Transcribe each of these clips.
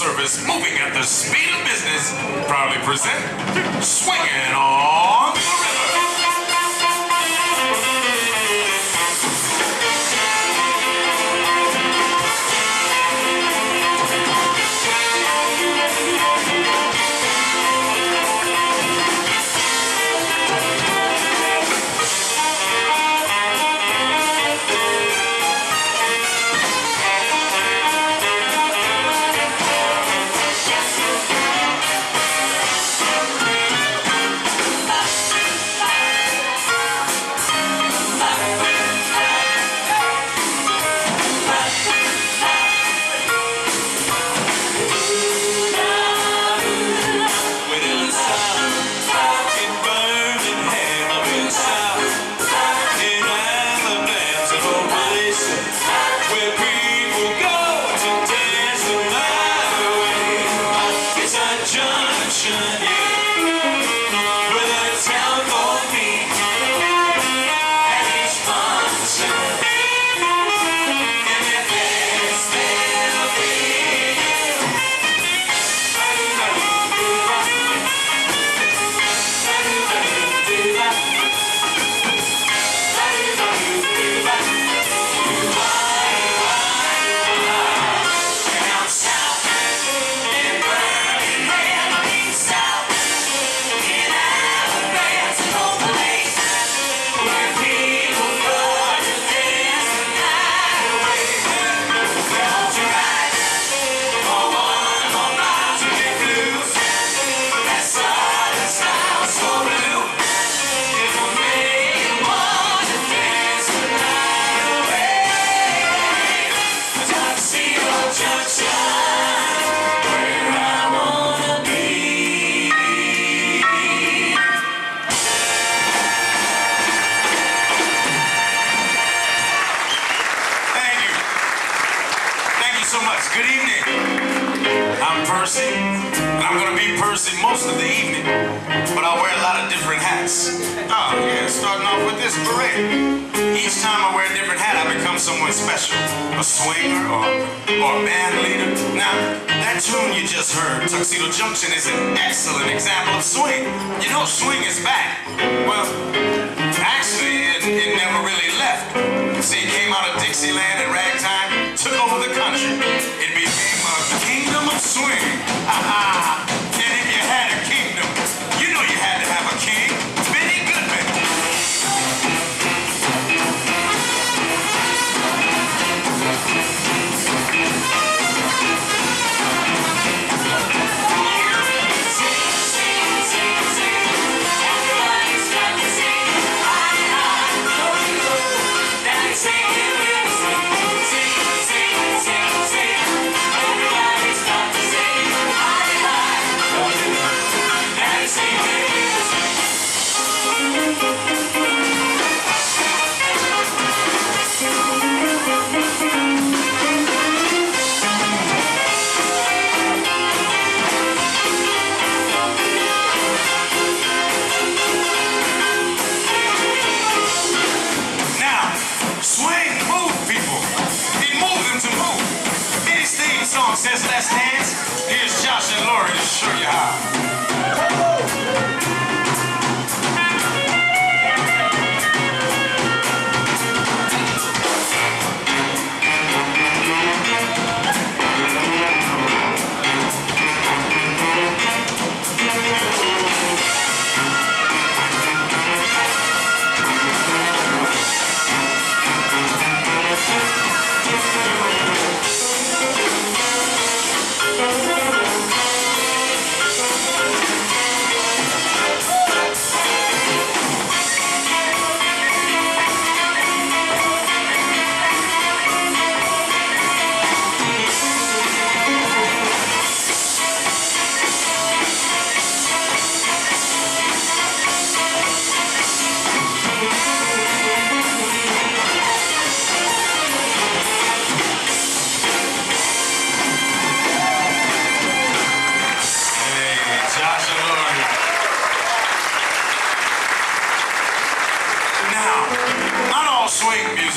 service moving at the speed of business proudly present Swingin' on the River. Good evening. I'm Percy, and I'm going to be Percy most of the evening, but I'll wear a lot of different hats. Oh, yeah, starting off with this beret. Each time I wear a different hat, I become someone special. A swinger or a band leader. Now, that tune you just heard, Tuxedo Junction, is an excellent example of swing. You know swing is back. Well, actually, it never really left. See, it came out of Dixieland and ragtime, took over the country. It became a kingdom of swing. And if you had a kingdom, you know you had to have a king. Benny Goodman.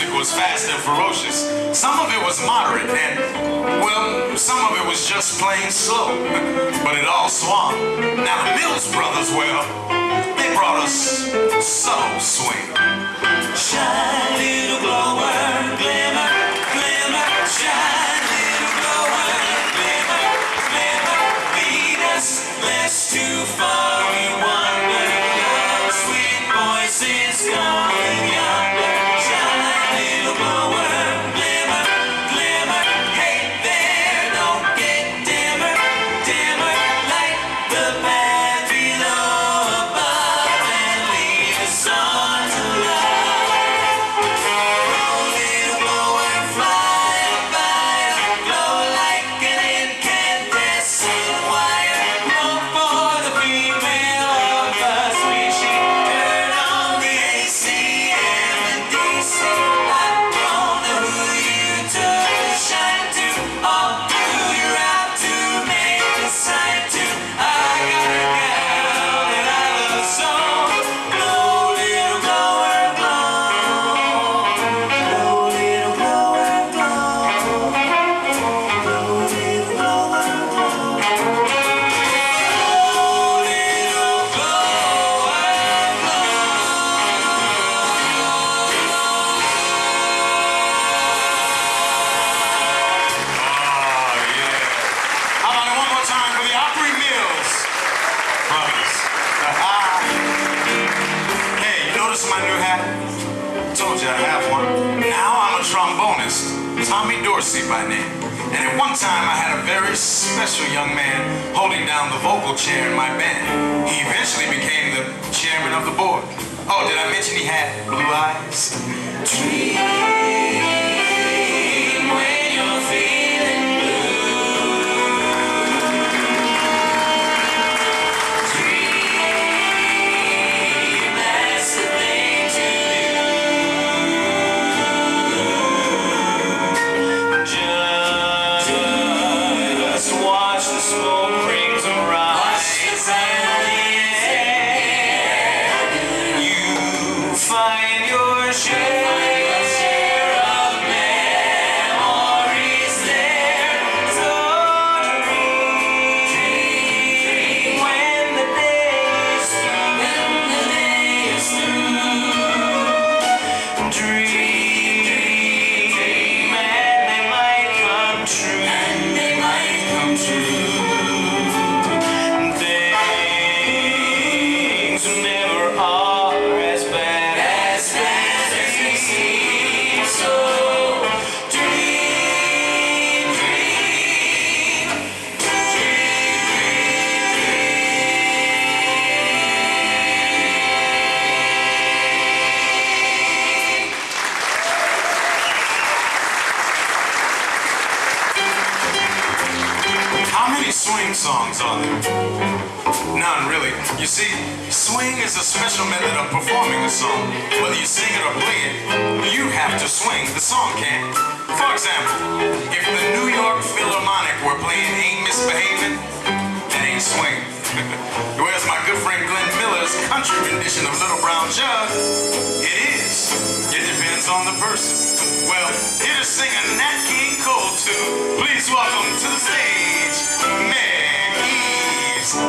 music was fast and ferocious. Some of it was moderate and, well, some of it was just plain slow. But it all swung. Now the Mills Brothers, well, they brought us subtle swing. Shine, little glower, glimmer, glimmer, shine, little glower, glimmer, glimmer, lead us less too far, we wander, your sweet voice is calling yonder. Shine, little glower, glimmer, glimmer, hey there, don't get dimmer, dimmer, like the path below above, and lead us on to love. My new hat? Told you I have one. Now I'm a trombonist, Tommy Dorsey by name. And at one time I had a very special young man holding down the vocal chair in my band. He eventually became the chairman of the board. Oh, did I mention he had blue eyes? Dream when you're feeling find your share of memories there. So dream when the day is through. Dream and they might come true. Things never are as bad. How many swing songs are there? None, really. You see, swing is a special method of performing a song. Whether you sing it or play it, you have to swing. The song can't. For example, if the New York Philharmonic were playing Ain't Misbehavin', that ain't swing. Whereas my good friend Glenn Miller's country rendition of Little Brown Jug, it is. It depends on the person. Well, here to sing a Nat King Cole tune. Please welcome to the stage, Meg Eves. I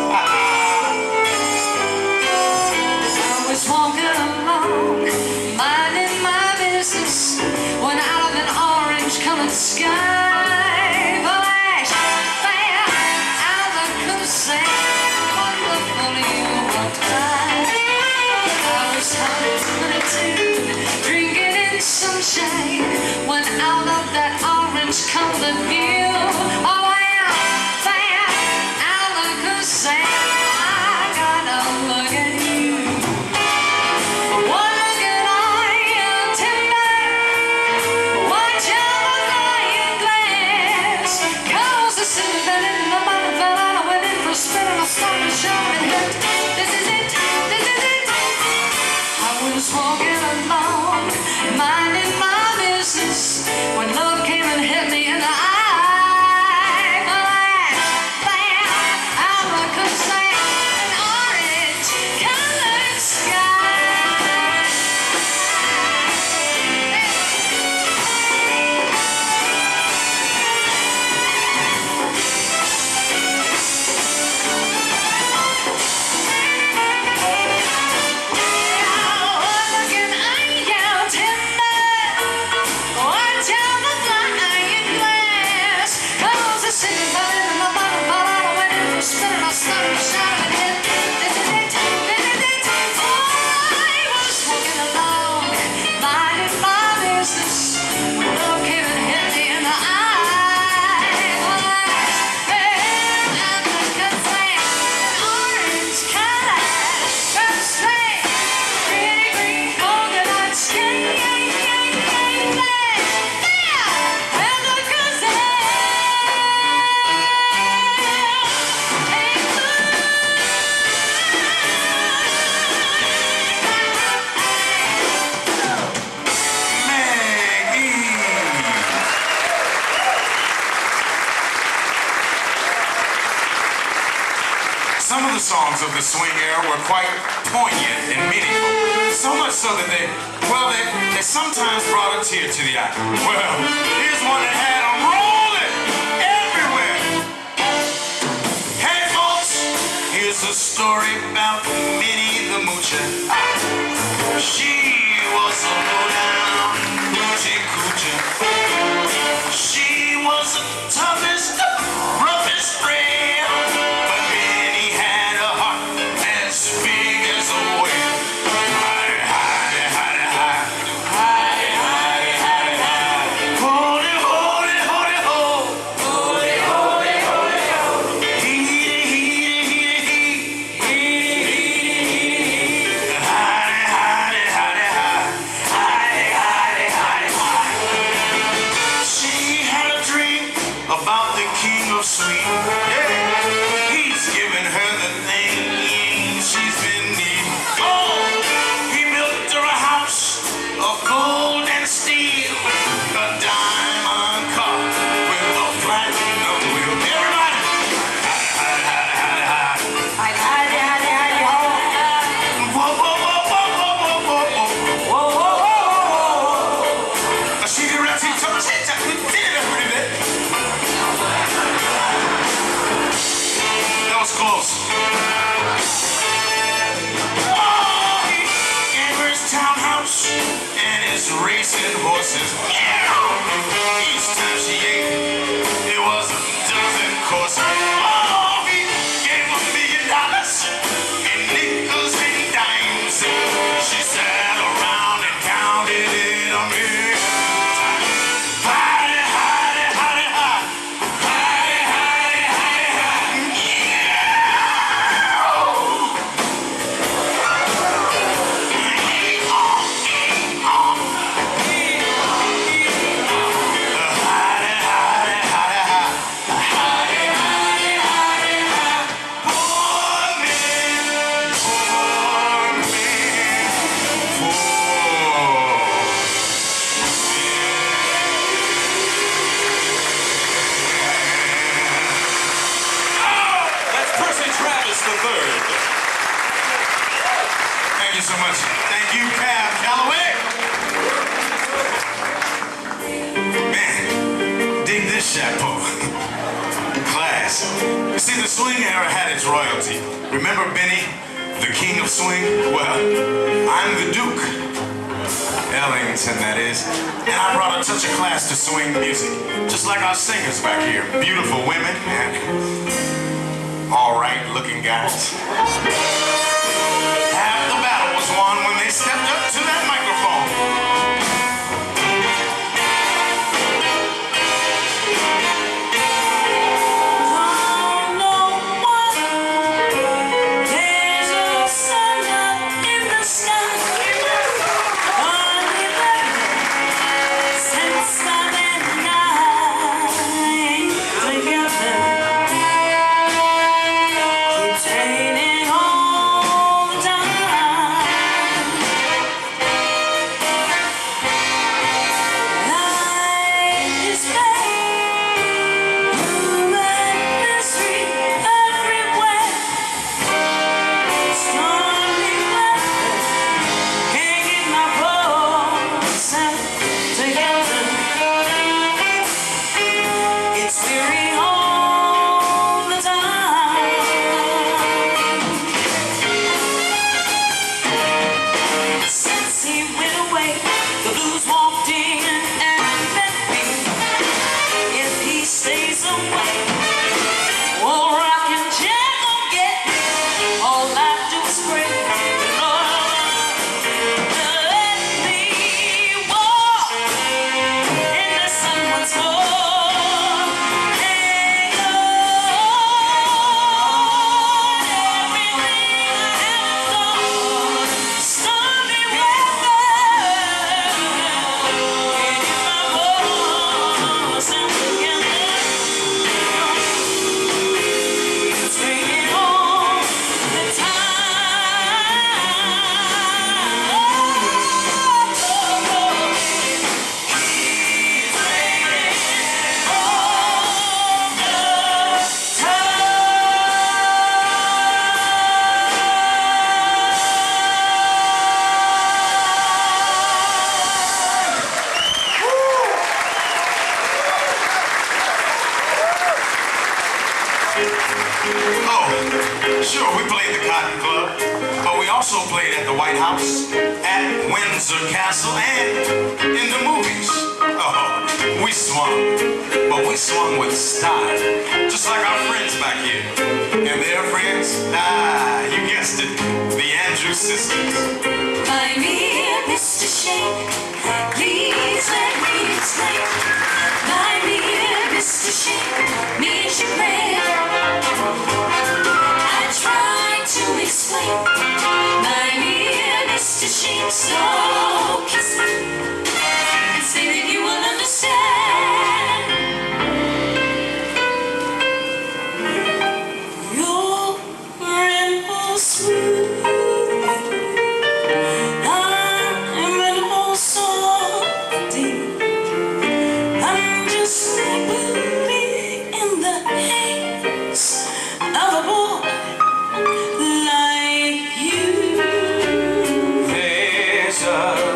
was walking along, minding my business, when out of an orange-colored sky flashed fire out of the sand. Wonderful you walked by. I was hunting, drinking in sunshine, when out of that orange-colored view, oh, fire out of the sand. I gotta look at you. One look at all your timber, watch out lying glass. Cause the sin that in the mother fell out, I went in for a spin and I started shouting, this is it, this is it. I was walking along, minding my business, when love came and hit me in the eye. of the swing era were quite poignant and meaningful. So much so that they sometimes brought a tear to the eye. Well, here's one that had them rolling everywhere. Hey folks, here's a story about Minnie the Moocher. She was a low-down hoochie coocher. She was the toughest, roughest friend, but Minnie had a heart as big as a whale. Hidey, hidey, hidey, hidey. Hidey, hidey, hidey, hidey. Holy, holy, holy, ho. Holy, holy, holy, ho. Heedy, heedy, heedy, hee. Heedy, heedy, heedy, hee. Hidey, hidey, hidey, hidey. Hidey, hidey, hidey, hidey. She had a dream about the king of swing. Yeah, he's given her the thing she's been needing. Oh, he built her a house of gold and steel, a diamond car with a platinum wheel. Everybody, hidey, hidey, hidey, hidey. Hidey, hidey, hidey, hidey, ho. Whoa, whoa, whoa, whoa, whoa, whoa, whoa, whoa. Whoa, whoa, whoa, whoa. She did right, she told me, that was close. Oh, he gave her his townhouse and his racing horses. Each time she ate, it was a dozen courses. Oh, he gave $1 million in nickels and dimes. She sat around and counted it $1 million. Hidey, hidey, hidey, hidey. Hidey, hidey, hidey, hidey. Thank you so much. Thank you, Cab Calloway. Man, dig this chapeau. Class. You see, the swing era had its royalty. Remember Benny, the king of swing? Well, I'm the Duke. Ellington, that is. And I brought a touch of class to swing music. Just like our singers back here. Beautiful women and all-right looking guys. Half the battle was won when they stepped up to that microphone. Don't know what. There's a sun up in the sky. Only since I've been together. Keeps raining on. also played at the White House, at Windsor Castle, and in the movies. Oh, we swung, but we swung with style, just like our friends back here. And their friends, you guessed it, the Andrews Sisters. Buy me a Mr. Shake, please let me explain. Buy me a Mr. Shake, means you pray. I tried to explain. Buy me a Mr. Shake, so kiss me and say that you will understand. You're real sweet.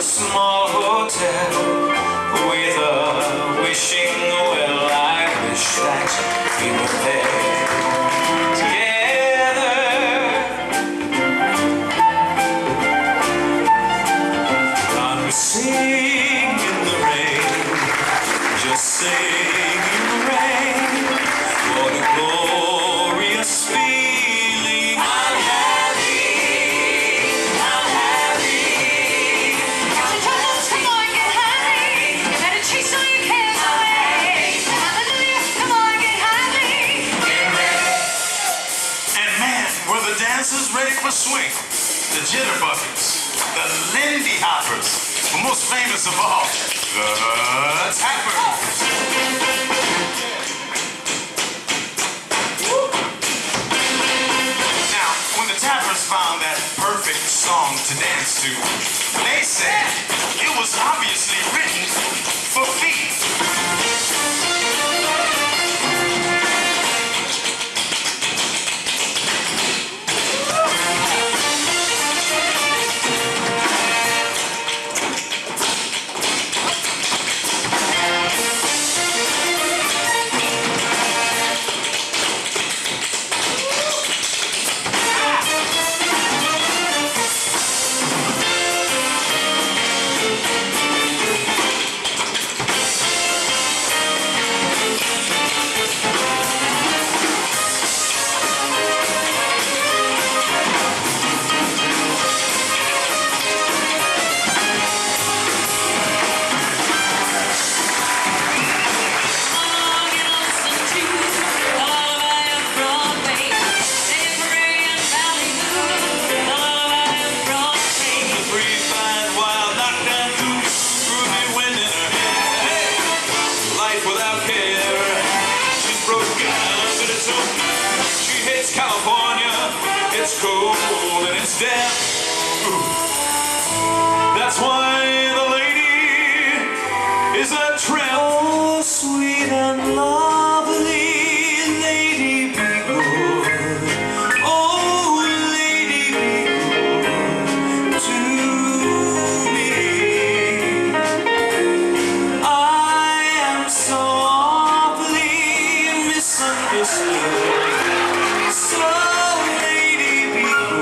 Small hotel with a wishing well. I wish that we were there together. God, we sing in the rain, just sing in the rain. For the glorious feeling I'm happy. Dancers ready for swing, the jitterbuggers, the Lindy Hoppers, but most famous of all, the Tappers. Now, when the Tappers found that perfect song to dance to, they said it was obviously written for feet. California, it's cold and it's damp. That's why the lady is a tramp. Sweet and lovely lady, be good. Oh, lady, be good to me. I am so awfully misunderstood. So lady, be good.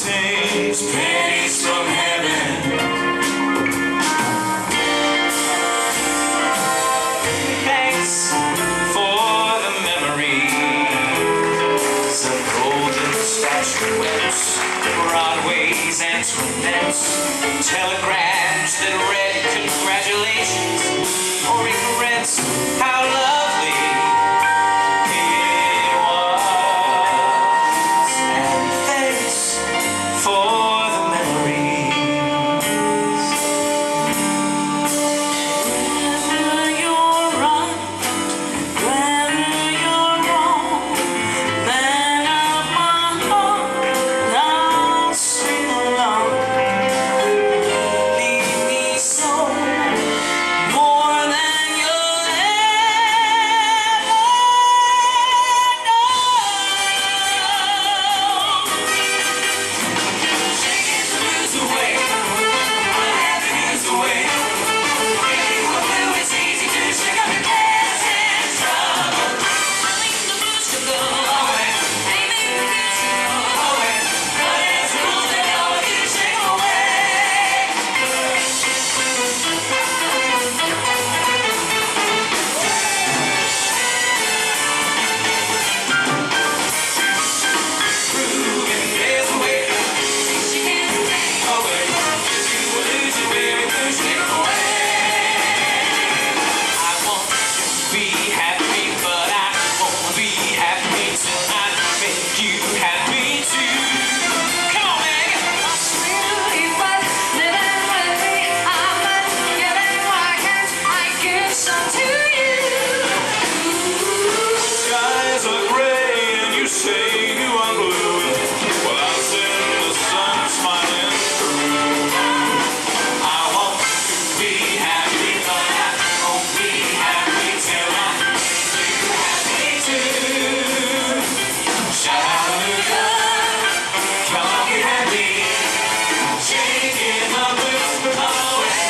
blessings, pennies from heaven. Thanks for the memories of golden statuettes, Broadways and twinettes, telegrams that read congratulations or regrets. How lovely it was, and thanks for the memories. Whether you're right, whether you're wrong, man of my heart, I'll sing along. Leave me so more than you'll ever know. Shaking the blues away, unhappy news away. Making the blue, it's easy to shake up your cares and trouble. Telling the blues to go away, aiming the blues to go away. But it's rules that help you shake away. Proving days away, she can't take away. You will lose your way if you shake away. I want to be happy, but I won't be happy till I make you happy too. Come on, Meg. Really, but living with me, I'm not giving. Why can't I give some to you? Skies are gray and you say you are blue. Well, I'll send the sun smiling through. I want to be happy, but I won't be happy till I make you happy too. Hallelujah, come on, be happy. Shaking the blues away.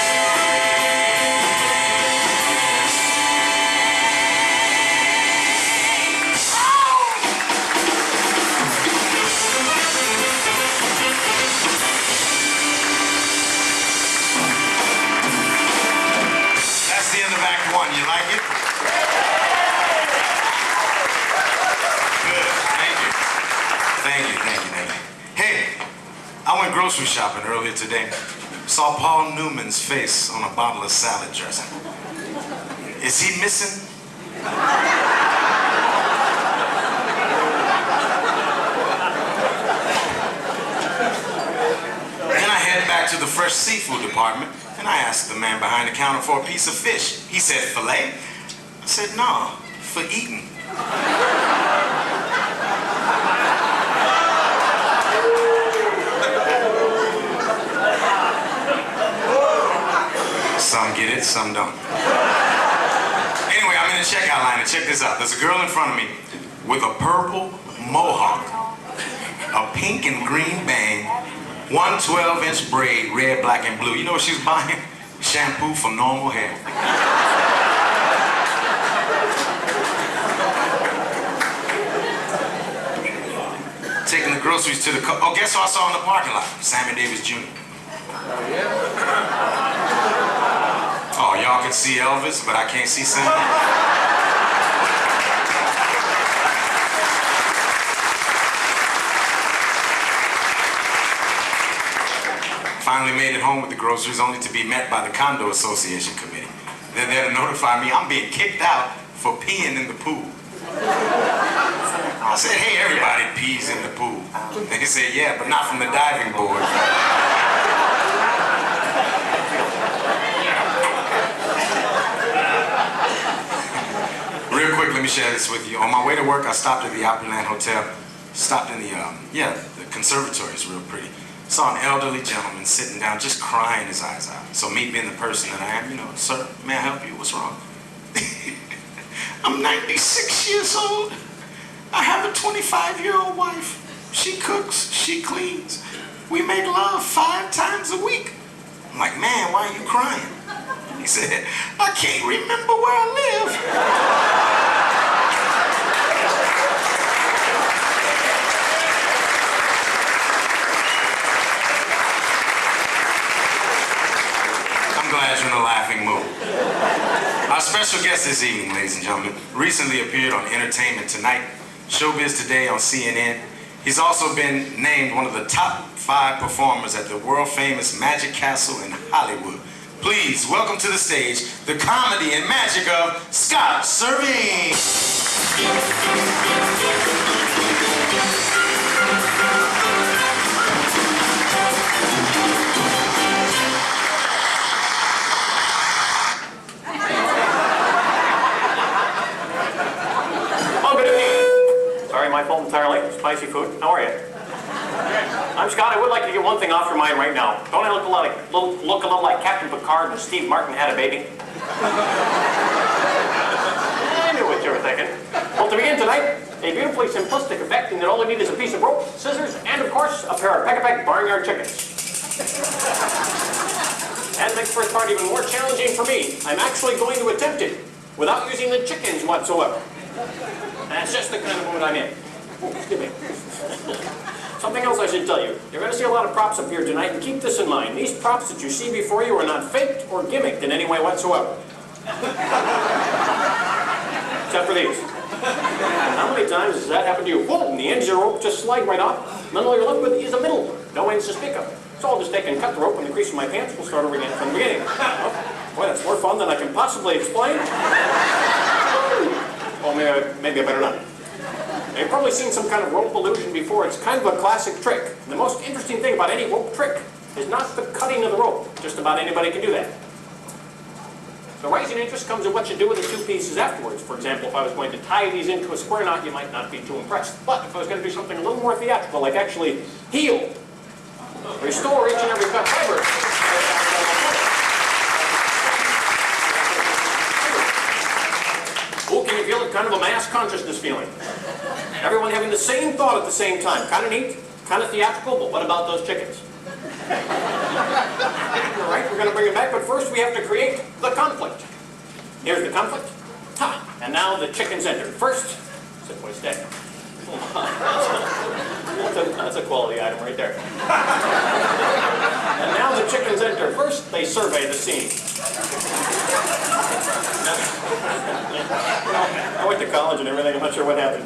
That's the end of Act 1. You like it? Good. Thank you. Thank you. Hey, I went grocery shopping earlier today. Saw Paul Newman's face on a bottle of salad dressing. Is he missing? Then I head back to the fresh seafood department and I asked the man behind the counter for a piece of fish. He said, filet? I said, no, for eating. Some get it, some don't. Anyway, I'm in the checkout line and check this out. There's a girl in front of me with a purple mohawk, a pink and green bang, one 12-inch braid, red, black, and blue. You know what she's buying? Shampoo for normal hair. Taking the groceries to the car. Oh, guess who I saw in the parking lot? Sammy Davis Jr. Oh, y'all can see Elvis, but I can't see Sammy. Finally made it home with the groceries, only to be met by the condo association committee. They're there to notify me I'm being kicked out for peeing in the pool. I said, hey, everybody pees in the pool. They said, yeah, but not from the diving board. Real quick, let me share this with you. On my way to work, I stopped at the Opryland Hotel. Stopped in the conservatory is real pretty. Saw an elderly gentleman sitting down, just crying his eyes out. So me being the person that I am, sir, may I help you? What's wrong? I'm 96 years old. I have a 25-year-old wife. She cooks, she cleans. We make love 5 times a week. I'm like, man, why are you crying? He said, I can't remember where I live. special guest this evening, ladies and gentlemen, recently appeared on Entertainment Tonight, Showbiz Today on CNN. He's also been named one of the top 5 performers at the world-famous Magic Castle in Hollywood. Please welcome to the stage the comedy and magic of Scott Swingin. My fault entirely. Spicy food. How are you? I'm Scott. I would like to get one thing off your mind right now. Don't I look a little like Captain Picard and Steve Martin had a baby? I knew what you were thinking. Well, to begin tonight, a beautifully simplistic effect, and all I need is a piece of rope, scissors, and of course, a pair of peck-a-peck barnyard chickens. That makes the first part even more challenging for me. I'm actually going to attempt it without using the chickens whatsoever. That's just the kind of mood I'm in. Oh, excuse me. Something else I should tell you. You're going to see a lot of props up here tonight, and keep this in mind. These props that you see before you are not faked or gimmicked in any way whatsoever. Except for these. How many times has that happened to you? Whoa, and the ends of your rope just slide right off. And then all you're left with is a middle one. No ends to speak of. So I'll just take and cut the rope in the crease of my pants. We'll start over again from the beginning. Oh, boy, that's more fun than I can possibly explain. Oh, maybe I better not. Now, you've probably seen some kind of rope illusion before. It's kind of a classic trick. And the most interesting thing about any rope trick is not the cutting of the rope. Just about anybody can do that. The rising interest comes in what you do with the 2 pieces afterwards. For example, if I was going to tie these into a square knot, you might not be too impressed. But if I was going to do something a little more theatrical, like actually heal, restore each and every cut fiber, oh, can you feel it? Kind of a mass consciousness feeling. Everyone having the same thought at the same time. Kind of neat, kind of theatrical, but what about those chickens? All right, we're going to bring it back, but first we have to create the conflict. Here's the conflict. Ha! And now the chickens enter. First, sit boy, stay. That's a quality item right there. And now the chickens enter. First, they survey the scene. I went to college and everything. I'm not sure what happened.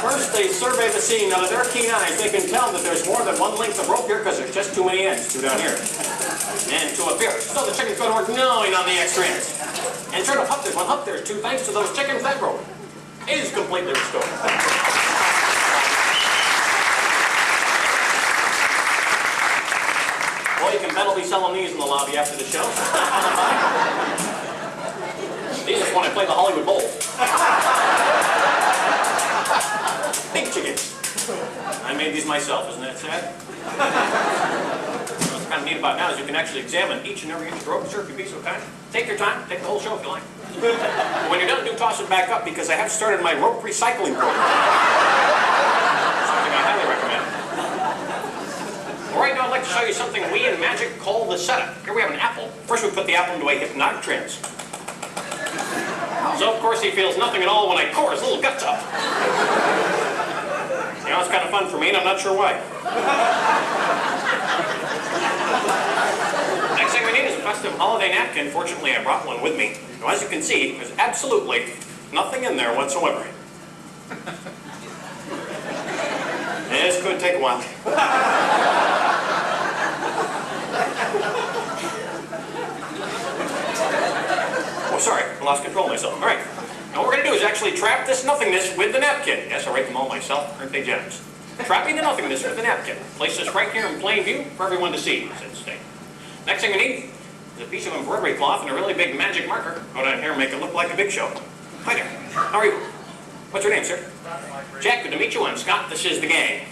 First, they survey the scene. Now, with their keen eyes, they can tell that there's more than one length of rope here because there's just too many ends. 2 down here. And 2 up here. So the chickens go to work gnawing on the extra ends. And sure enough, there's 1 up there, too. Thanks to those chickens, that rope is completely restored. Well, you can bet I'll be selling these in the lobby after the show. These are when I play the Hollywood Bowl. Big chickens. I made these myself, isn't that sad? What's kind of neat about now is you can actually examine each and every inch of rope. Sure, if you'd be so kind. Take your time, take the whole show if you like. When you're done, do toss it back up because I have started my rope recycling program. Something I highly recommend. Well, right now I'd like to show you something we in magic call the setup. Here we have an apple. First we put the apple into a hypnotic trance. So of course he feels nothing at all when I core his little guts up. You know, it's kind of fun for me and I'm not sure why. Next thing we need is a festive holiday napkin. Fortunately, I brought one with me. Now, as you can see, there's absolutely nothing in there whatsoever. This could take a while. Oh, sorry, I lost control of myself. All right. Now, what we're going to do is actually trap this nothingness with the napkin. Yes, I write them all myself. Aren't they gems? Trapping the nothingness with the napkin. Place this right here in plain view for everyone to see. Next thing we need is a piece of embroidery cloth and a really big magic marker. Go down here and make it look like a big show. Hi there. How are you? What's your name, sir? Jack, good to meet you. I'm Scott. This is the gang.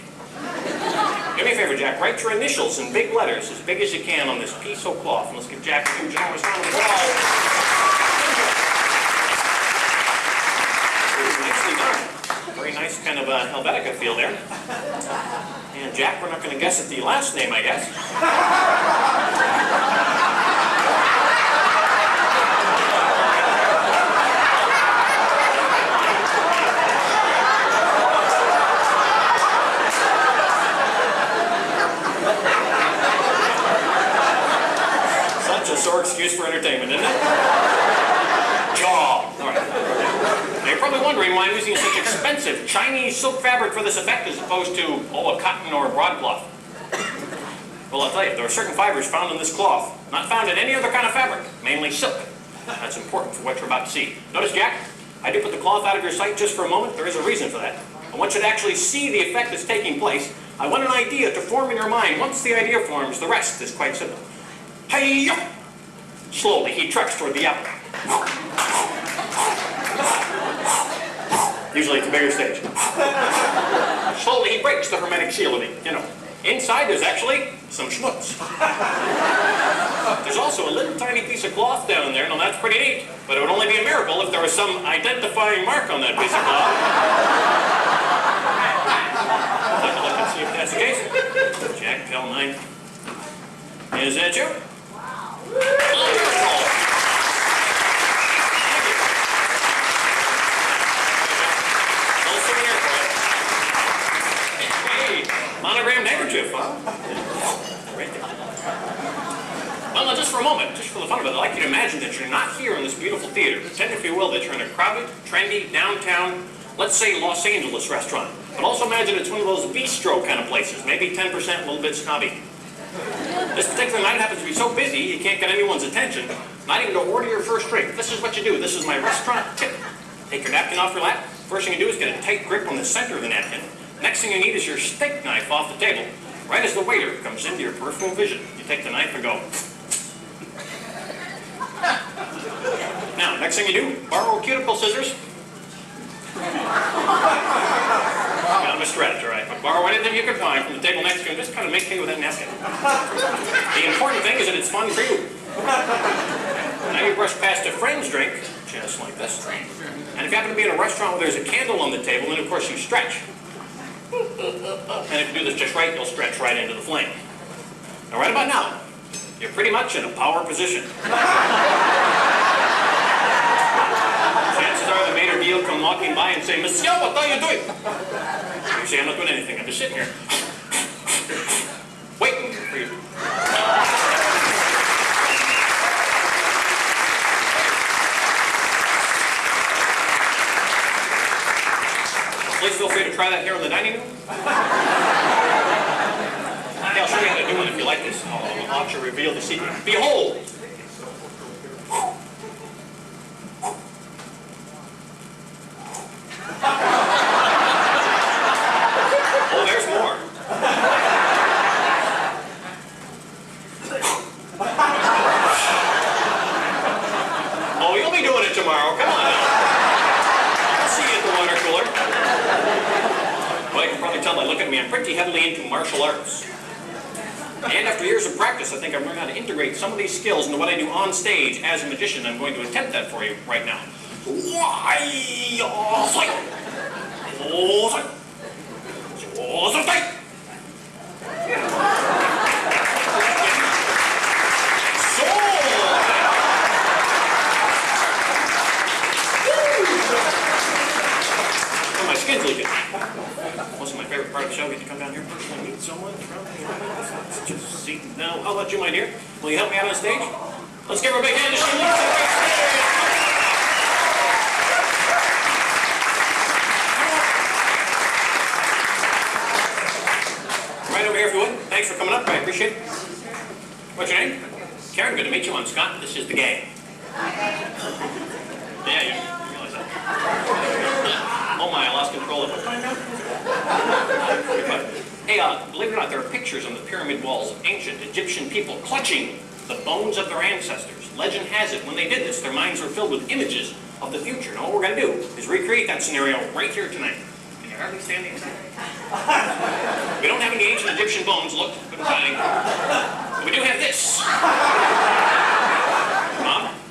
Do me a favor, Jack. Write your initials in big letters, as big as you can, on this piece of cloth. And let's give Jack a huge generous round of applause. Nicely done. Very nice kind of Helvetica feel there. And Jack, we're not going to guess at the last name, I guess. sore excuse for entertainment, isn't it? Jaw. All right. Now you're probably wondering why I'm using such expensive Chinese silk fabric for this effect as opposed to, a cotton or a broadcloth. Well, I'll tell you, there are certain fibers found in this cloth, not found in any other kind of fabric, mainly silk. That's important for what you're about to see. Notice, Jack, I do put the cloth out of your sight just for a moment. There is a reason for that. I want you to actually see the effect that's taking place. I want an idea to form in your mind. Once the idea forms, the rest is quite simple. Hey-ya! Slowly, he treks toward the apple. Usually it's a bigger stage. Slowly, he breaks the hermetic seal of it, Inside, there's actually some schmutz. There's also a little tiny piece of cloth down there. Now, that's pretty neat, but it would only be a miracle if there was some identifying mark on that piece of cloth. Take a look and see if that's the case. Jack, tell 9. Is that you? Monogrammed handkerchief, huh? Right there. Well, now, just for a moment, just for the fun of it, I'd like you to imagine that you're not here in this beautiful theater. Pretend, if you will, that you're in a crowded, trendy, downtown, let's say Los Angeles restaurant. But also imagine it's one of those bistro kind of places, maybe 10%, a little bit snobby. This particular night happens to be so busy, you can't get anyone's attention, not even to order your first drink. This is what you do. This is my restaurant tip. Take your napkin off your lap. First thing you do is get a tight grip on the center of the napkin. Next thing you need is your steak knife off the table. Right as the waiter comes into your peripheral vision, you take the knife and go. Now, next thing you do, borrow cuticle scissors. Got them a stretch, all right. But borrow anything you can find from the table next to you and just kind of make hay with that napkin. The important thing is that it's fun for you. Now you brush past a friend's drink, just like this. And if you happen to be in a restaurant where there's a candle on the table, then of course you stretch. And if you do this just right, you'll stretch right into the flame. Now, right about now, you're pretty much in a power position. Chances are the maitre d' will come walking by and say, "Monsieur, what are you doing?" You say, "I'm not doing anything. I'm just sitting here, waiting for you." Please feel free to try that here in the dining room. Yeah, I'll show you how to do it if you like this. I'll actually reveal the secret. Behold! Oh, there's more. Oh, you'll be doing it tomorrow. Come on now. I'll see you at the water cooler. Well, you can probably tell by looking at me, I'm pretty heavily into martial arts. And after years of practice, I think I've learned how to integrate some of these skills into what I do on stage as a magician. I'm going to attempt that for you right now. My skin's leaking. Most of my favorite part of the show, get to come down here personally meet someone from the audience. Just see. Now, how about you, my dear? Will you help me out on stage? Let's give her a big hand to Showboat. Right over here, if you would. Thanks for coming up. I appreciate it. What's your name? Karen, good to meet you. I'm Scott. This is the gang. Yeah, you realize that. Oh my, I lost control of it. Hey, believe it or not, there are pictures on the pyramid walls of ancient Egyptian people clutching the bones of their ancestors. Legend has it, when they did this, their minds were filled with images of the future. Now, what we're going to do is recreate that scenario right here tonight. Can you hardly stand the excitement? We don't have any ancient Egyptian bones, look, couldn't find any. But we do have this.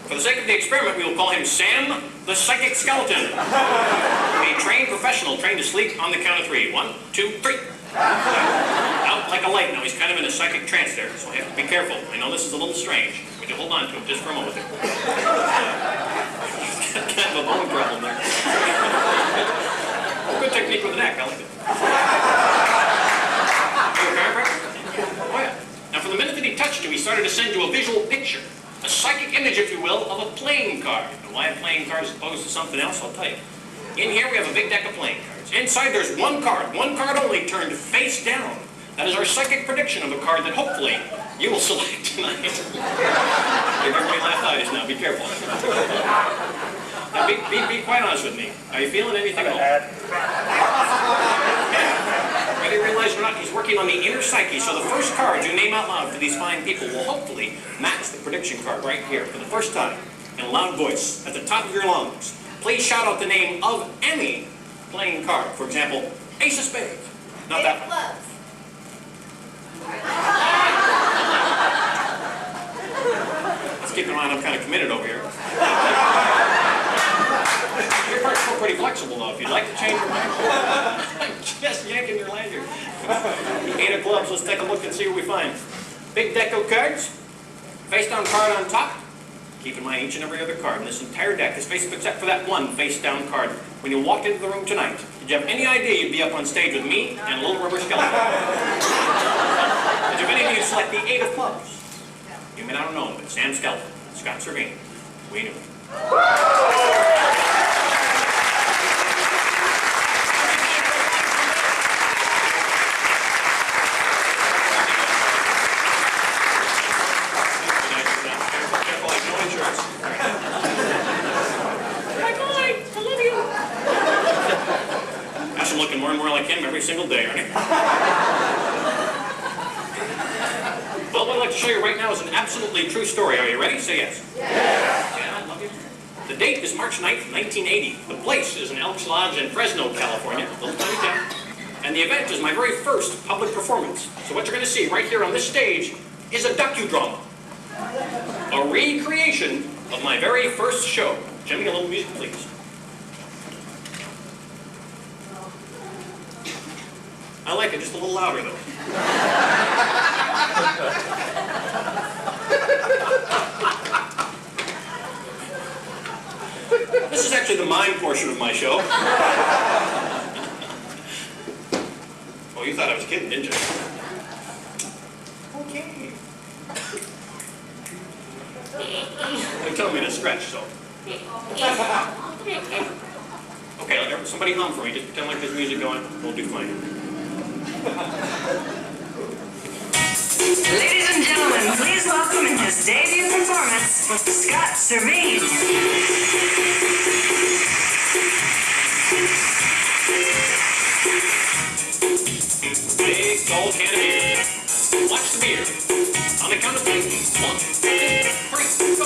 For the sake of the experiment, we will call him Sam the Psychic Skeleton. A trained professional trained to sleep on the count of 3. 1, 2, 3. Out like a light. Now, he's kind of in a psychic trance there, so I have to be careful. I know this is a little strange. Would you hold on to him just for a moment there? Kind of a bone problem there. Good technique with the neck. I like it. Oh, yeah. Now, from the minute that he touched you, he started to send you a visual picture. A a psychic image, if you will, of a playing card. And why a playing card as opposed to something else, I'll tell you. In here we have a big deck of playing cards. Inside there's one card only, turned face down. That is our psychic prediction of a card that hopefully you will select tonight. You're giving me laugh eyes now, be careful. Now be quite honest with me. Are you feeling anything at all? Yeah. Ready to realize he's working on the inner psyche, so the first card you name out loud for these fine people will hopefully match the prediction card right here for the first time in a loud voice at the top of your lungs. Please shout out the name of any playing card. For example, Ace of Spades. Not that one. Let's keep in mind I'm kind of committed over here. Your part's still pretty flexible though. If you'd like to change your mind, just yanking your lanyard. Eight of clubs. Let's take a look and see what we find. Big deck of cards. Face down card on top. Keep in mind each and every other card in this entire deck is face up except for that one face down card. When you walked into the room tonight, did you have any idea you'd be up on stage with me and a little rubber skeleton? Did you have any of you select the Eight of Clubs? You may not have known, but Sam Skelton, Scott Servine, we knew it. I'm looking more and more like him every single day, aren't you? Well, what I'd like to show you right now is an absolutely true story. Are you ready? Say yes. Yes. Yeah, I love you. The date is March 9th, 1980. The place is an Elks Lodge in Fresno, California, a little tiny town. And the event is my very first public performance. So what you're going to see right here on this stage is a docudrama. A recreation of my very first show. Jimmy, a little music, please. I like it just a little louder, though. This is actually the mime portion of my show. Oh, you thought I was kidding, didn't you? Okay. They told me to stretch, so. Okay, let somebody hum for me. Just pretend like there's music going. We'll do fine. Ladies and gentlemen, please welcome in his debut performance, Scott Servine. Big gold can of beer. Watch the beer. On the count of 3. 1, 2, 3, go.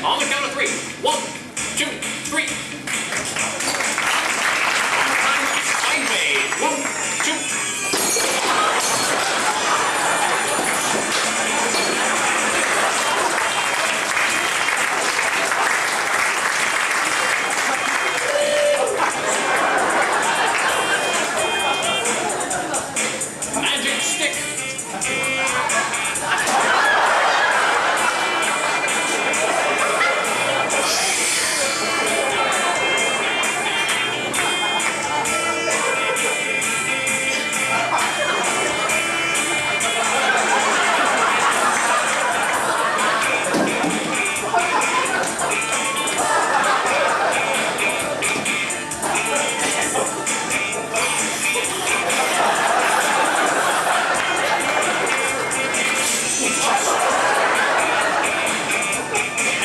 On the count of 3. 1, 2, 3. Time made. 1, 2. Magic stick.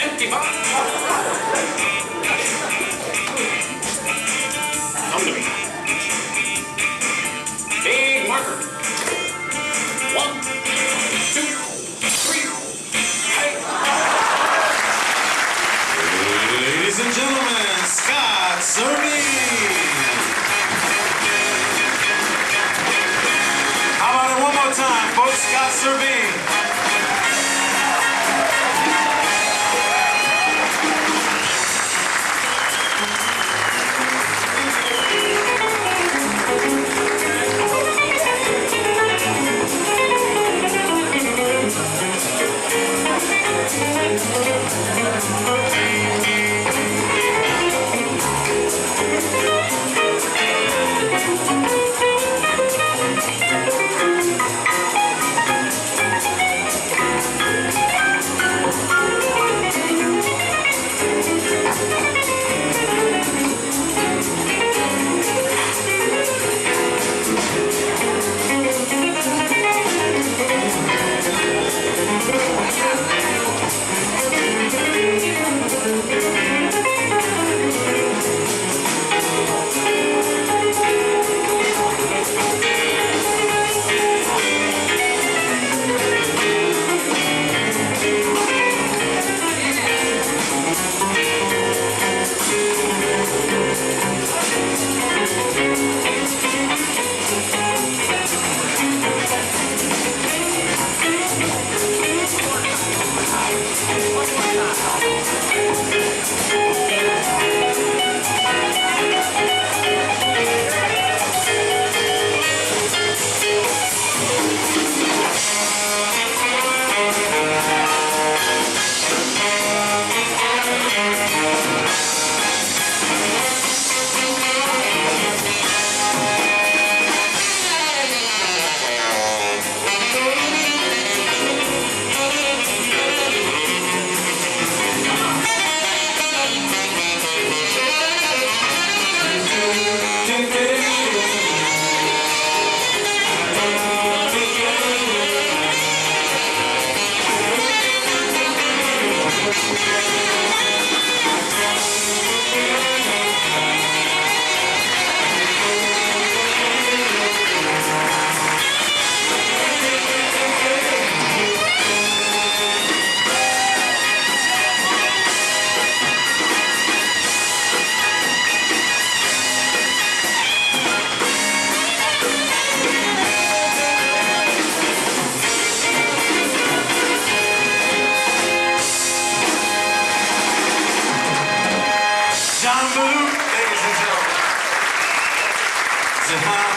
Empty box. Come to me. Big marker. 1, 2, 3. Hey. Ladies and gentlemen, Scott Serby. How about it one more time, folks? Scott Serby.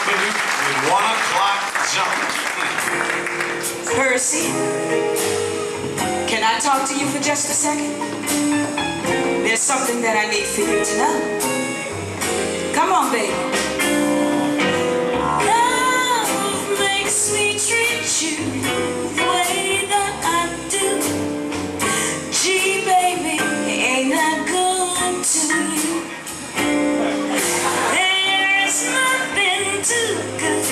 With 1 o'clock jump. Percy, can I talk to you for just a second? There's something that I need for you to know. Come on, baby. Love makes me treat you the way that I do. Gee, baby, ain't that good to you? There's nothing too good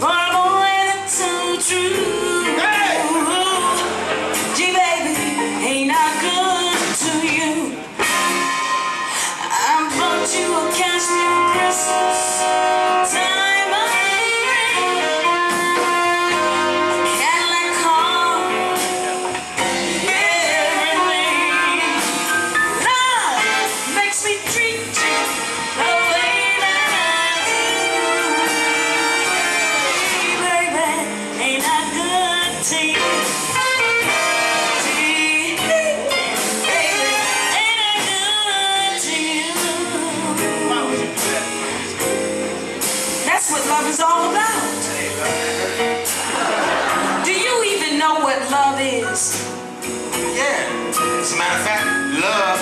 for a boy that's so true. Hey! Gee, baby, ain't that good to you? I bought you a cashmere for Christmas. fact, love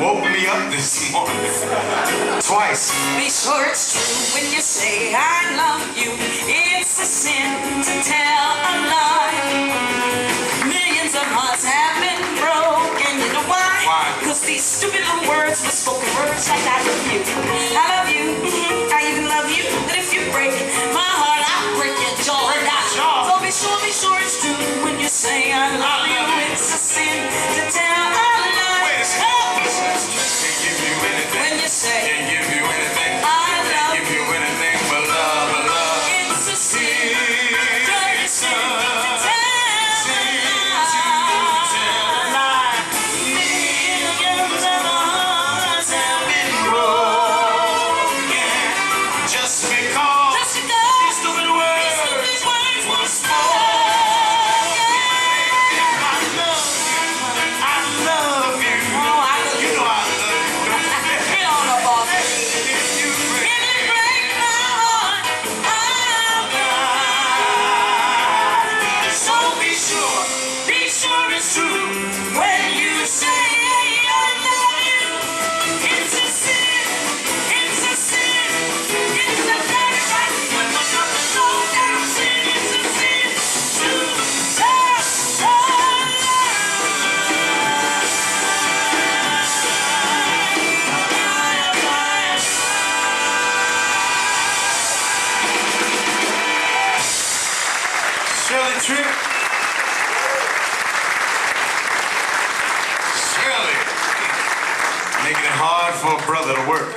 woke me up this morning. Twice. Be sure it's true when you say I love you. It's a sin to tell a lie. Millions of hearts have been broken. You know why? Why? Because these stupid little words were spoken words like I love you. I love you. I even love you. But if you break my heart, I'll break your jaw. Break my jaw. So be sure it's true when you say I love you. It's a sin to tell a lie. Wait a second. Can't give you anything. When you say Can't give you anything. I love Can't give you anything but love, but love. it's a sin. Dirty son. Millions of hearts have been Just because just because these stupid words were spoken. I love you. Oh, I love You you. know I love you. Get on the ball. If you break If you break my heart, so be sure it's true. when you say I love you, it's a sin. It's a sin. It's a very right. But what's up the soul that I'm sin? It's a sin to tell Shirley Tripp. Shirley. Making it hard for a brother to work.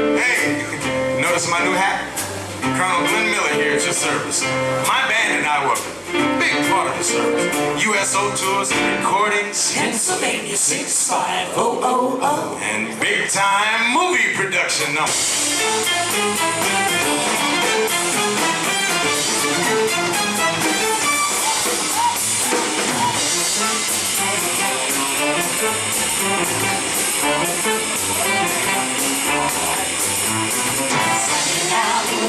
Hey, notice my new hat? Colonel Glenn Miller here at your service. My band and I were a big part of the service. USO tours and recordings Pennsylvania 65000. and big time movie production numbers.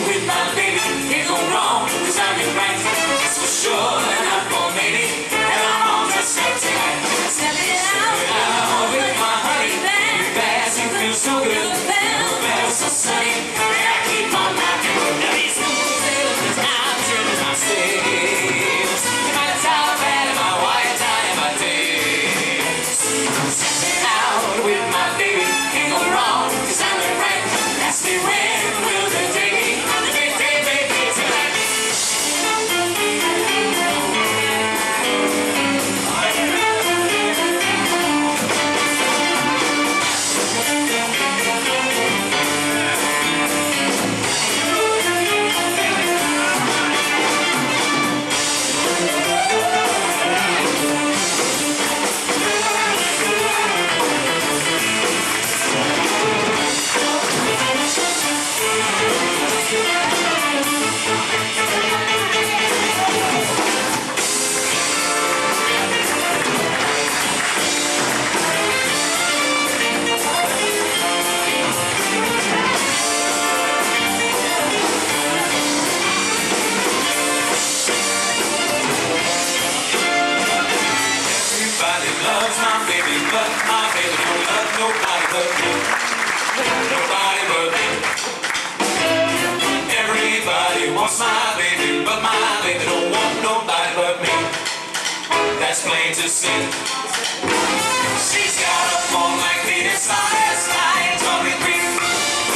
With my baby, it go wrong, 'cause I'm in right. That's for sure, and I'm gonna make it. And I'm on the same tonight. Stepping out with my honey. Fast, you feel so good. Feel so sunny. And I keep on knocking. Now these smooth sailors, I'm turning my sails. And my towel pad and my wire tie and my tails. Stepping out with my baby, it go wrong, 'cause I'm in right. Ask me when will the day be? The big day, baby, tonight. Everybody loves my baby, but my baby don't love nobody but me. Nobody but me. Everybody wants my baby, but my baby don't want nobody but me. That's plain to see. She's got a form like Venus on her side, talking Greek.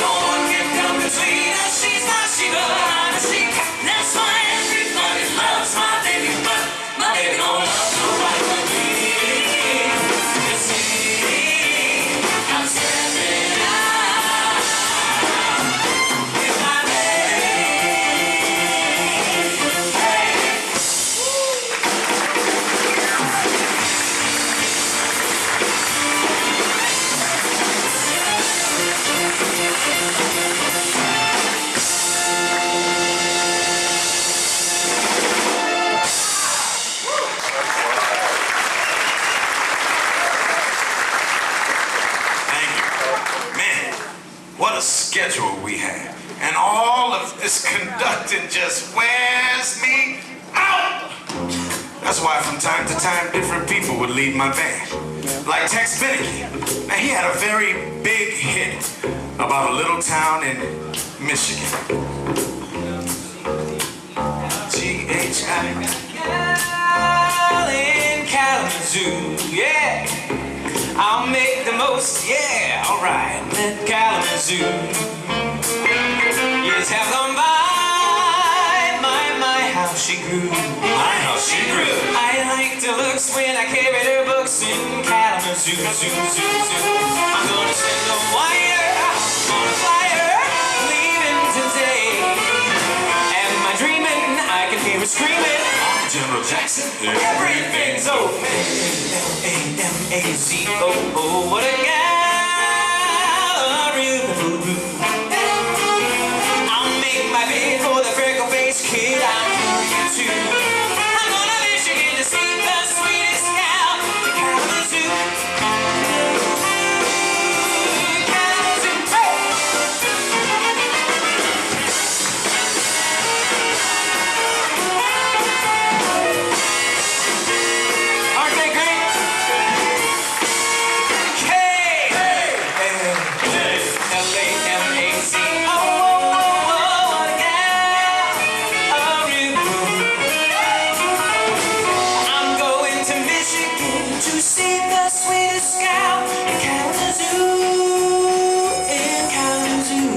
No one can come between us. She's my Shiva, I'm a chic. That's why everybody loves my baby, but my baby don't love nobody but me. You see, I'm stepping out with my baby. Thank you. Man, what a schedule we have. And all of this conducting just wears me out. That's why from time to time different people would lead my band. Like Tex Beneke. Now he had a very big hit about a little town in Michigan. G-H-I. Girl in Kalamazoo, yeah. I'll make the most, yeah, alright. Let Kalamazoo. Years have gone by, my, how she grew. My, how she grew. I like the looks when I carried her books in Kalamazoo, zoo, zoo, zoo. I'm gonna send a wire on a flyer, leaving today. Am I dreaming? I can hear her screaming. General Jackson. Everything's open. L-A-M-A-Z-O-O. What a gallery. I'll make my bid for the freckle-faced kid. I'm going to. I'm gonna Michigan to see the sweetest gal in Kalamazoo. Kalamazoo. Hey! Aren't they great? To see the sweetest gal in Kalamazoo, in Kalamazoo.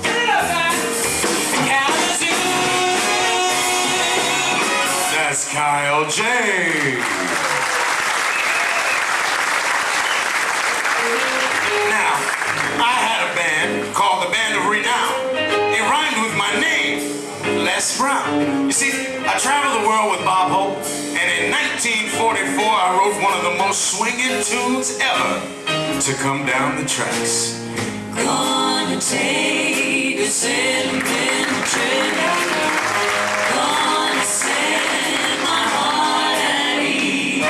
In Kalamazoo. That's Kyle J. Now, I had a band called the Band of Renown. It rhymed with my name, Les Brown. You see, I traveled the world with Bob Hope, and in 1944 I wrote one of the most swinging tunes ever to come down the tracks. Gonna take a sentimental trip. Gonna set my heart at ease.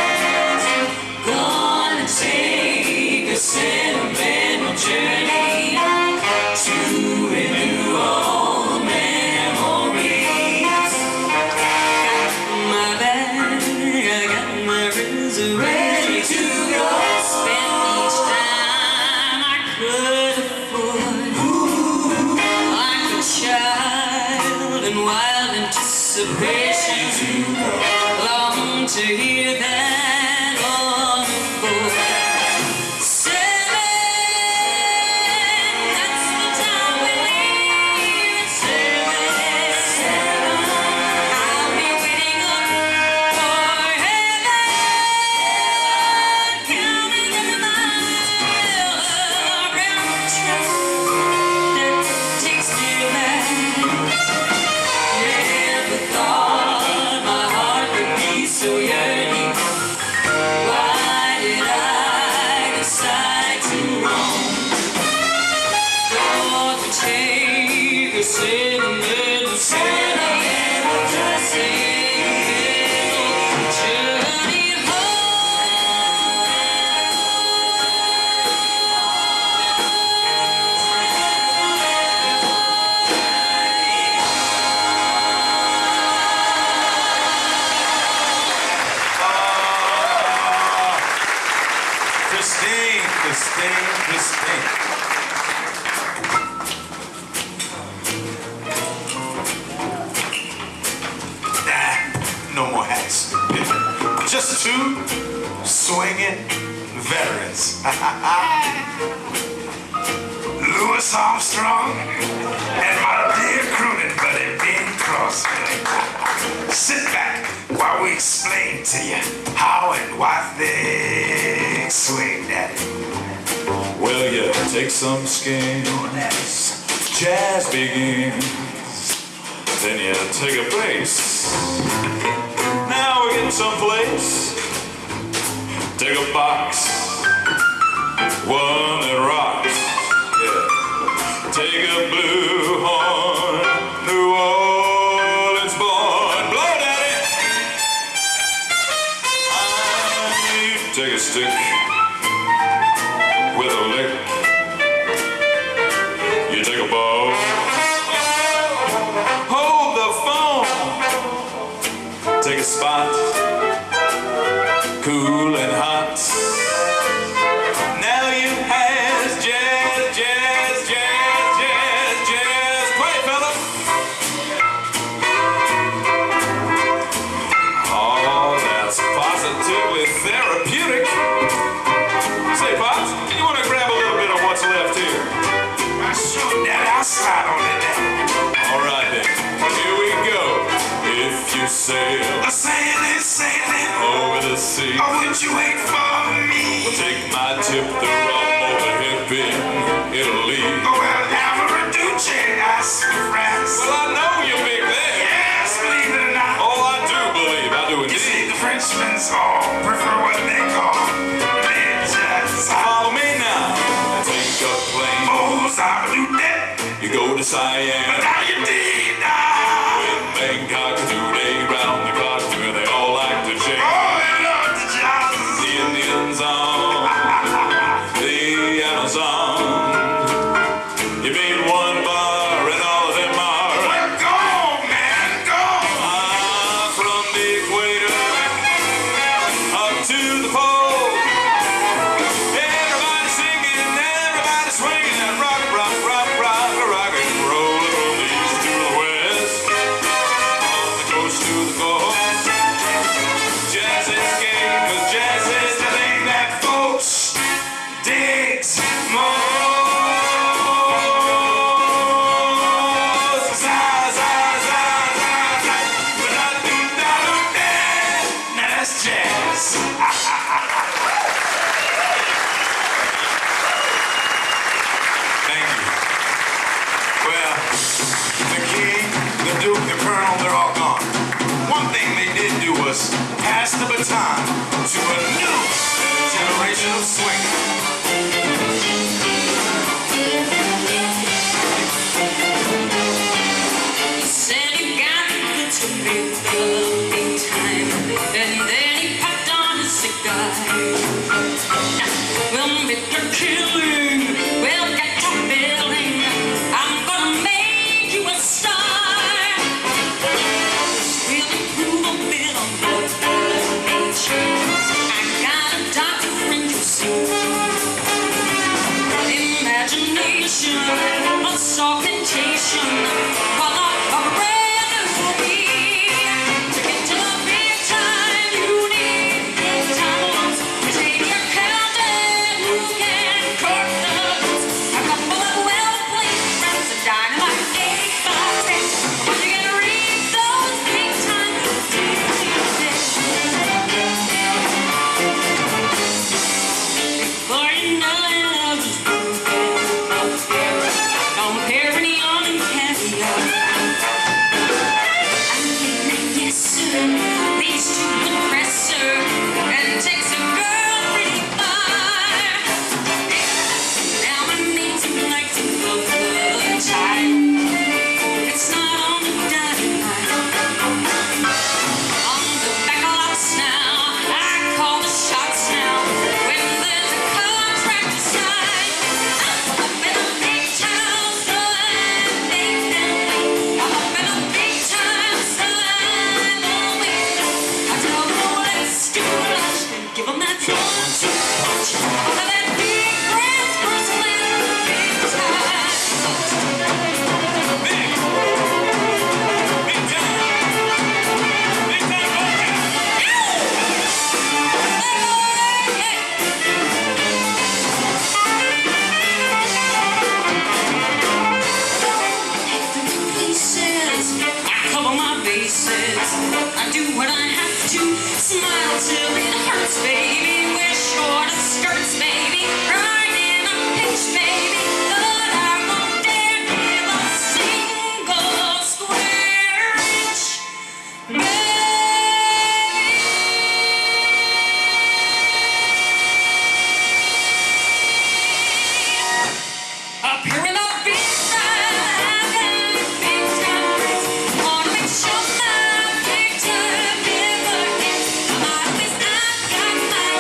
Gonna take a sentimental journey to renew all memories. Got my bag, I got my reserve ready to go. Spend each time I could afford. Like a child in wild anticipation, long to hear that on the board. 7, that's the time we leave at 7. I'll be waiting up for heaven, counting every mile around the track that takes me back. Never thought my heart would be so yearning. Why did I decide to roam? Thought to take a sentimental journey Christine. No more hats. Just two swinging veterans. Louis Armstrong and my dear crooning buddy Bing Crosby. Sit back while we explain to you how and why things swing, Daddy. Well, you take some skins, jazz begins, then you take a bass. Now we're getting someplace. Take a box, one that rocks. Yeah. Take a blue horn, New Orleans born. Blow, Daddy. Take a stick with a lick. You take a ball, hold the phone, see. Oh, would you wait for me? Well, take my tip, the rum or the hip in Italy. Oh, well, Alvaraduce, I surprise. Well, I know you big there. Yes, believe it or not. Oh, I do believe, I do You see, indeed. the Frenchmen's all prefer what they call midgets. Follow me now. Take a plane, Oh, Zabalute, you go to Siam. now you did now. In Bangkok, 2-day round the clock where they all like to jam. Oh, they love the jazz. The Indians on the Amazon. You meet one bar and all of them are Well, go, man, go. from the equator up to the pole. Everybody singing, everybody swinging that rock, rock, rock, rock, rock and roll from the east to the west, from the coast to the coast. Jazz is gay, 'cause jazz is The thing that folks digs most. Za, za, za, za, za. Da-da-doo-da-doo-da. Now that's jazz. Thank you. Well, the king, the duke, the colonel, they're all gone. One thing they did do was pass the baton to a new generation of swinging. He said he got good to me the big time, and then he packed on his cigar. Well, Mr. Killing, well, get to billing. I'm gonna make you a star. We'll improve a bit on your age. I got a doctor friend, you see. Imagination, a soft temptation, color of a brand new me. To get to the big time, you need big time ones. Retain your captain, who can cork the boots. A couple of well-placed friends, a dynamite 8x10. But you gotta read those big time boots. Before you know it, I'll just don't pair any on and caviar. I mean, yes, sir, leads to the presser and takes a girl pretty far. Now my name's like to love the child. It's not on the dime. On the back of lots now, I call the shots now. When there's a contract to sign, I'm up in a big town, so I'm up in a big time, so I'm always. I tell them, oh, let's do lunch, then give them that 1-2 punch. I'll have that big brass person in the big time. big, big time, big time culture. Pieces, I cover my bases. I do what I have to. Smile till it hurts, baby. Wear short skirts, baby. Ride in a pinch, baby. But I won't dare give a single square inch, baby. Up here in the big time, wanna make sure my big time never ends. I'm always, I've got my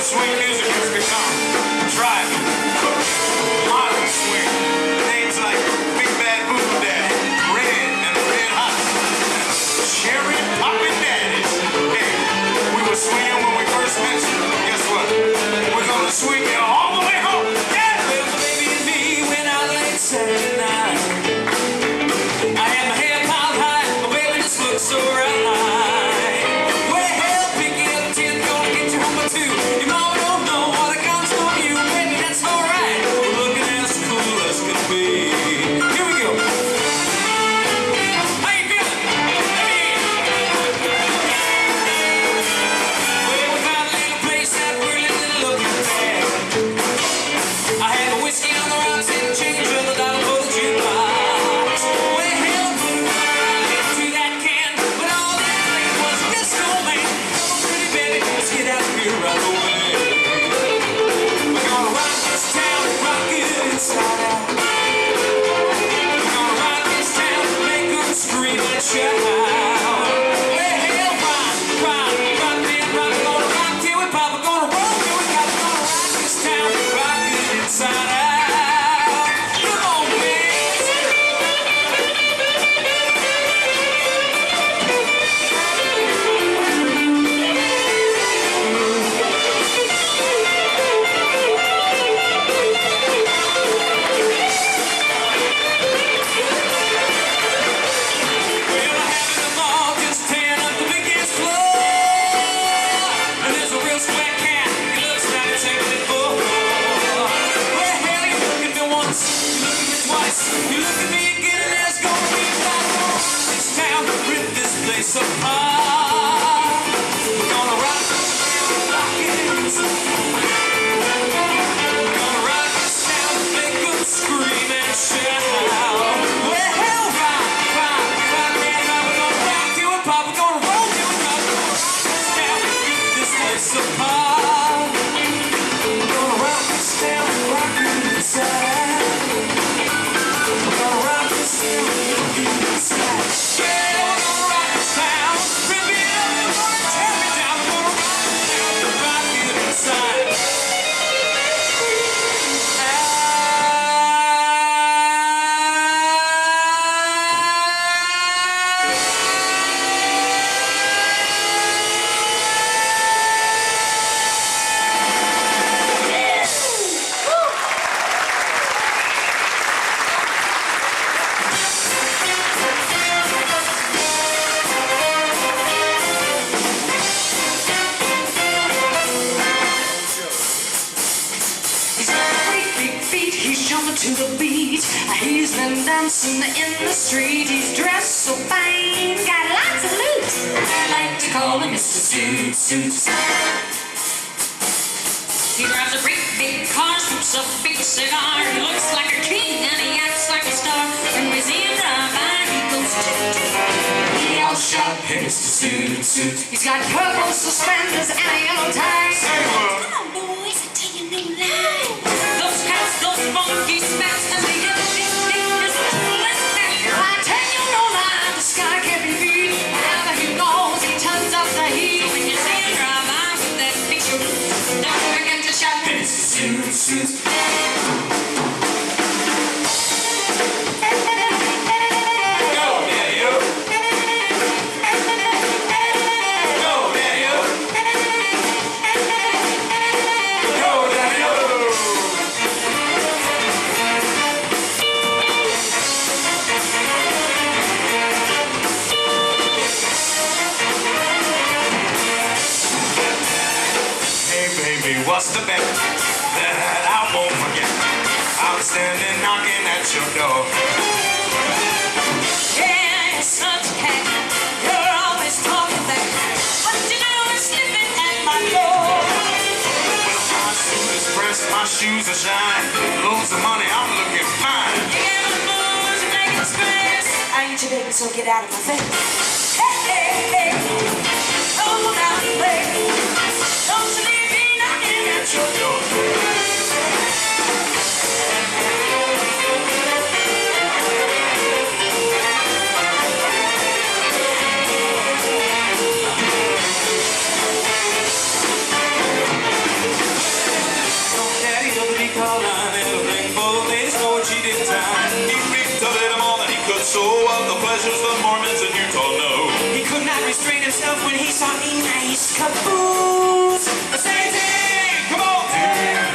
swing music has become. Driving, cooking, modern swing. Names like Big Bad Boo Daddy, Red and Red Hot, and Cherry Poppin' Daddies. Hey, we were swinging when we first met you. Guess what? We're gonna swing you all the way home. Yeah! Well, the baby and me went out late Saturday night. I had my hair piled high, my baby just looked so right. Well, pick it up, 10, gonna get you home by 2. Your mama don't know what it comes from you, baby, that's alright. We're looking as cool as can be. Here we go. How you feeling? Well, we found a little place that really didn't look bad. I had a whiskey on the rocks and change of $1 for the jukebox. Well, hell, put it right into that can, but all that played was disco man. Come on, pretty baby, let's get out of here right away. We're gonna rock this town, rock it inside out. We're gonna rock this town, make 'em scream and shout. Well, hell, rock, rock, rock, man, rock, gonna rock till we pop, we're gonna roll till we pop, we're gonna rock this town, rock it inside out. Come on, man. Well, I have them all just tearing up the biggest floor. And there's a real square cat, he looks like it's 74. Well, hell, you look at me once, you look at me twice, you look at me again, and there's gonna be a fight. We're gonna rock this town, rip this place apart. We're gonna rock it inside. We're gonna rock this town, make 'em scream and shout. Well, hell, rock, rock, rock, man, rock. We're gonna rock till we pop, we're gonna roll till we pop. We're gonna rock this town, rip this place apart. We're gonna rock this town, rock it inside. We're gonna rock this town, rock it inside. Yeah, we're gonna rock this town, rip it up, we're gonna tear it down. We're gonna rock this town, rock it inside. He's got great big feet, he's jumping to the beat. He's been dancing in the street. He's dressed so fine, got lots of loot. I like to call him Mr. Suit. He drives a great big car, smokes a big cigar. He looks like a king and he acts like a star. When we see him drive by, he goes toot. He all shot, hey Mr. Suit. He's got purple suspenders and a yellow tie. Come on, boys, I tell you no lie. Those cats, those funky spats, and the yellow fingers, I tell you no lie, the sky can't be beat. Wherever he goes, he turns up the heat. When you see him drive by with that big suit, don't forget to shout, hey Mr. Suit. Go, Daddy-o. Go, Daddy-o. Go, Daddy-o. Hey, baby, what's the bet that I won't forget? I'm standing knocking at your door. Yeah, you're such a cat. You're always talking back. What you doing slipping at my door? Well, my suit is pressed, my shoes are shine. Loads of money, I'm looking fine. Yeah, the moves are making space. I ain't your baby, so get out of my face. Hey, hey, hey. Come on out and play. Don't you leave me knocking at your door. pleasures the Mormons in Utah know. He could not restrain himself when he saw a nice caboose. Say, ding, come on,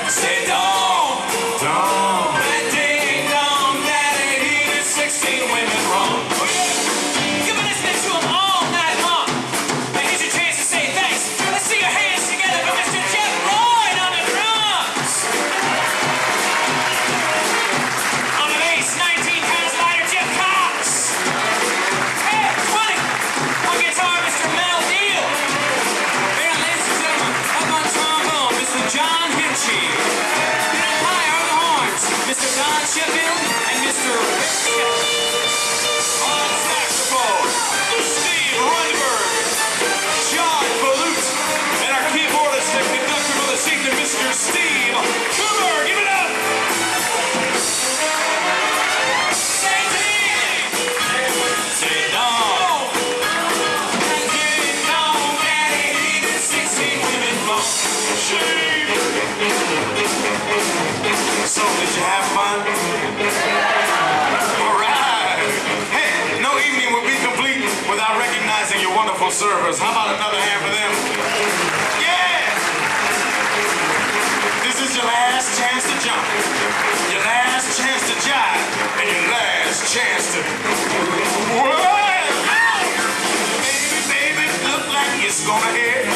say, dong, Dong. that ding dong daddy, he did 16 women wrong. Oh, yeah. You've been listening to him all night long. Now here's your chance to say thanks. Let's see your hands together for Mr. Jeff Lloyd on the drums. On the bass, 19-pound slider, Jeff Cox. Hey, 20. On guitar, Mr. Mel Deal. And ladies and gentlemen, up on trombone, Mr. John Hinchy. And up high on the horns, Mr. Don Sheffield and Mr. Rick Sheffield. On saxophone, Steve Rundberg, John Balut, and our keyboardist and conductor for this evening, Mr. Steve Coomer. Give it up! Say ding! Say dong. And ding dong, daddy, he did 16 women wrong. Shame. So, did you have fun? All right. Hey, no evening would be complete without recognizing your wonderful servers. How about another hand for them? Yeah! This is your last chance to jump, your last chance to jive, and your last chance to... Whoa! Baby, baby, look like it's gonna hit.